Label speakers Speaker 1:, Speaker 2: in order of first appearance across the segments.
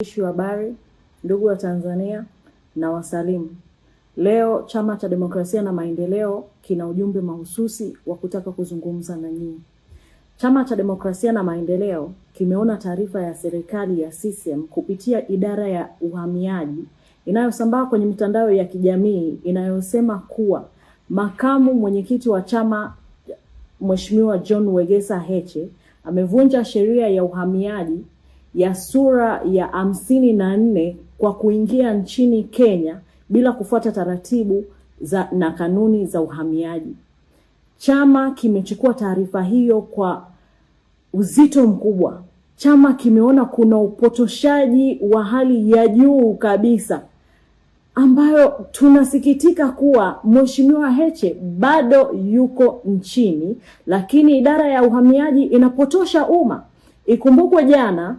Speaker 1: Waandishi wa habari, ndugu wa Tanzania na wasalimu. Leo Chama cha Demokrasia na Maendeleo kina ujumbe mahususi wa kutaka kuzungumza na nyinyi. Chama cha Demokrasia na Maendeleo kimeona taarifa ya serikali ya CCM kupitia idara ya uhamiaji inayosambaa kwenye mitandao ya kijamii inayosema kuwa makamu mwenyekiti wa chama Mheshimiwa John Wegesa Heche amevunja sheria ya uhamiaji ya sura ya 54 kwa kuingia nchini Kenya bila kufuata taratibu na kanuni za uhamiaji. Chama kimechukua taarifa hiyo kwa uzito mkubwa. Chama kimeona kuna upotoshaji wa hali ya juu kabisa, ambayo tunasikitika kuwa Mheshimiwa Heche bado yuko nchini, lakini idara ya uhamiaji inapotosha umma. Ikumbukwe jana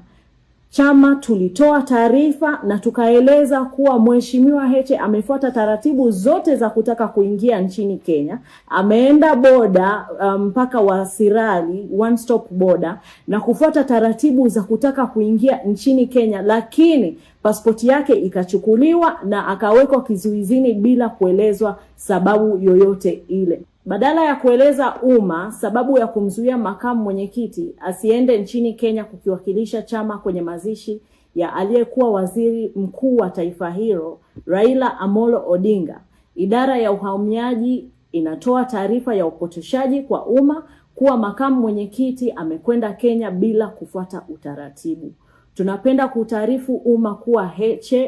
Speaker 1: chama tulitoa taarifa na tukaeleza kuwa Mheshimiwa Heche amefuata taratibu zote za kutaka kuingia nchini Kenya. Ameenda boda mpaka wa Sirali, one stop border, na kufuata taratibu za kutaka kuingia nchini Kenya, lakini pasipoti yake ikachukuliwa na akawekwa kizuizini bila kuelezwa sababu yoyote ile. Badala ya kueleza umma sababu ya kumzuia makamu mwenyekiti asiende nchini Kenya kukiwakilisha chama kwenye mazishi ya aliyekuwa waziri mkuu wa taifa hilo Raila Amolo Odinga, idara ya uhamiaji inatoa taarifa ya upotoshaji kwa umma kuwa makamu mwenyekiti amekwenda Kenya bila kufuata utaratibu. Tunapenda kutaarifu umma kuwa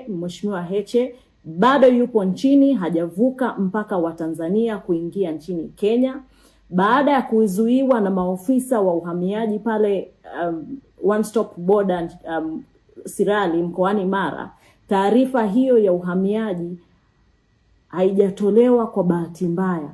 Speaker 1: Mheshimiwa Heche bado yupo nchini, hajavuka mpaka wa Tanzania kuingia nchini Kenya. Baada ya kuzuiwa na maofisa wa uhamiaji pale one stop border Sirali mkoani Mara, taarifa hiyo ya uhamiaji haijatolewa kwa bahati mbaya,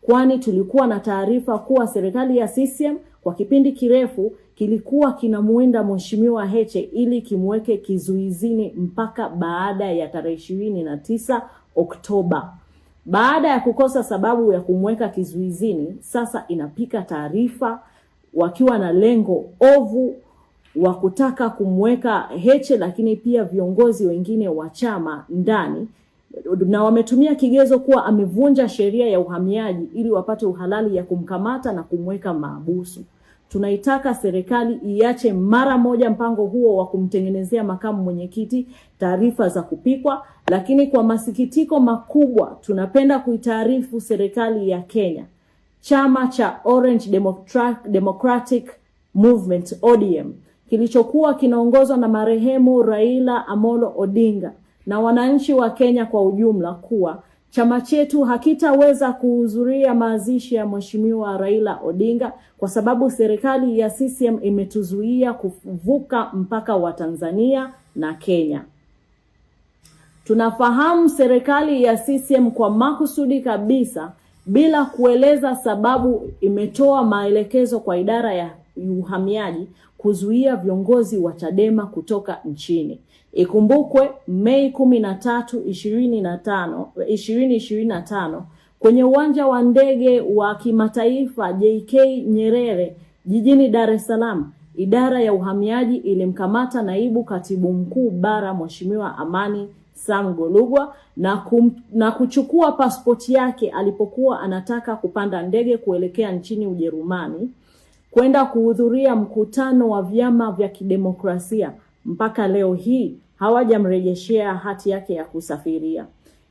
Speaker 1: kwani tulikuwa na taarifa kuwa serikali ya CCM kwa kipindi kirefu kilikuwa kinamuinda Mheshimiwa Heche ili kimweke kizuizini mpaka baada ya tarehe 29 Oktoba. Baada ya kukosa sababu ya kumweka kizuizini, sasa inapika taarifa wakiwa na lengo ovu wa kutaka kumweka Heche lakini pia viongozi wengine wa chama ndani, na wametumia kigezo kuwa amevunja sheria ya uhamiaji ili wapate uhalali ya kumkamata na kumweka mahabusu. Tunaitaka serikali iache mara moja mpango huo wa kumtengenezea makamu mwenyekiti taarifa za kupikwa, lakini kwa masikitiko makubwa tunapenda kuitaarifu serikali ya Kenya, chama cha Orange Democratic Movement ODM kilichokuwa kinaongozwa na marehemu Raila Amolo Odinga na wananchi wa Kenya kwa ujumla, kuwa chama chetu hakitaweza kuhudhuria mazishi ya Mheshimiwa Raila Odinga kwa sababu serikali ya CCM imetuzuia kuvuka mpaka wa Tanzania na Kenya. Tunafahamu serikali ya CCM kwa makusudi kabisa bila kueleza sababu imetoa maelekezo kwa idara ya uhamiaji kuzuia viongozi wa Chadema kutoka nchini. Ikumbukwe Mei 13, 2025 kwenye uwanja wa ndege wa kimataifa JK Nyerere jijini Dar es Salaam, idara ya uhamiaji ilimkamata naibu katibu mkuu bara Mheshimiwa Amani Sam Golugwa na kuchukua pasipoti yake alipokuwa anataka kupanda ndege kuelekea nchini Ujerumani kwenda kuhudhuria mkutano wa vyama vya kidemokrasia. Mpaka leo hii hawajamrejeshea hati yake ya kusafiria.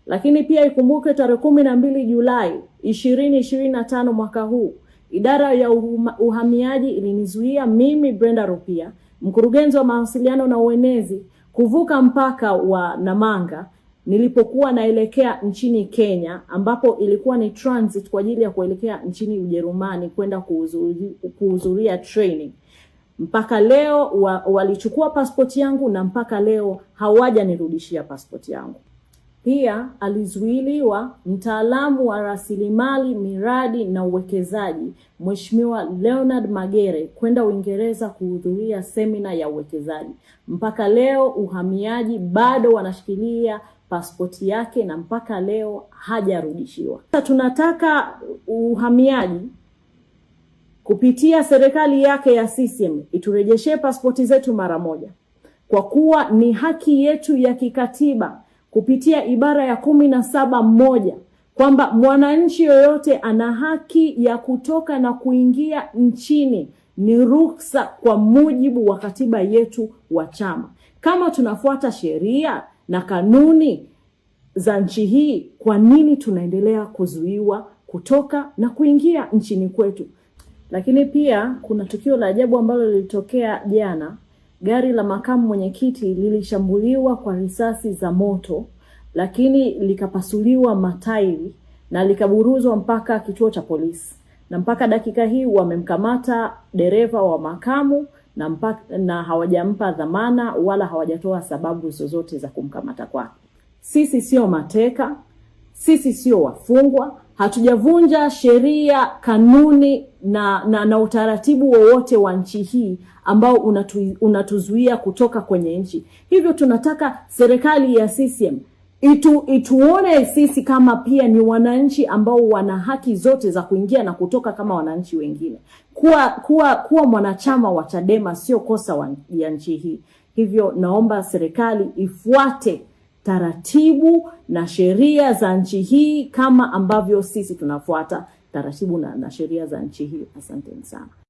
Speaker 1: Lakini pia ikumbuke tarehe 12 Julai 2025 mwaka huu, idara ya uhamiaji ilinizuia mimi Brenda Rupia, mkurugenzi wa mawasiliano na uenezi, kuvuka mpaka wa Namanga nilipokuwa naelekea nchini Kenya, ambapo ilikuwa ni transit kwa ajili ya kuelekea nchini Ujerumani kwenda kuhudhuria training. Mpaka leo walichukua pasipoti yangu na mpaka leo hawajanirudishia pasipoti yangu. Pia alizuiliwa mtaalamu wa rasilimali, miradi na uwekezaji Mheshimiwa Leonard Magere kwenda Uingereza kuhudhuria semina ya uwekezaji. Mpaka leo uhamiaji bado wanashikilia pasipoti yake na mpaka leo hajarudishiwa. Sasa tunataka uhamiaji kupitia serikali yake ya CCM iturejeshe pasipoti zetu mara moja. kwa kuwa ni haki yetu ya kikatiba kupitia ibara ya 17(1) kwamba mwananchi yoyote ana haki ya kutoka na kuingia nchini, ni ruksa kwa mujibu wa katiba yetu wa chama. Kama tunafuata sheria na kanuni za nchi hii, kwa nini tunaendelea kuzuiwa kutoka na kuingia nchini kwetu? Lakini pia kuna tukio la ajabu ambalo lilitokea jana. Gari la makamu mwenyekiti lilishambuliwa kwa risasi za moto, lakini likapasuliwa matairi na likaburuzwa mpaka kituo cha polisi. Na mpaka dakika hii wamemkamata dereva wa makamu na hawajampa dhamana wala hawajatoa sababu zozote za kumkamata kwake. Sisi sio mateka, sisi sio wafungwa, hatujavunja sheria, kanuni na utaratibu wowote wa nchi hii ambao unatuzuia kutoka kwenye nchi. Hivyo tunataka serikali ya CCM ituone sisi kama pia ni wananchi ambao wana haki zote za kuingia na kutoka kama wananchi wengine. Kuwa mwanachama wa Chadema sio kosa ya nchi hii. Hivyo naomba serikali ifuate taratibu na sheria za nchi hii kama ambavyo sisi tunafuata taratibu na sheria za nchi hii. Asante sana.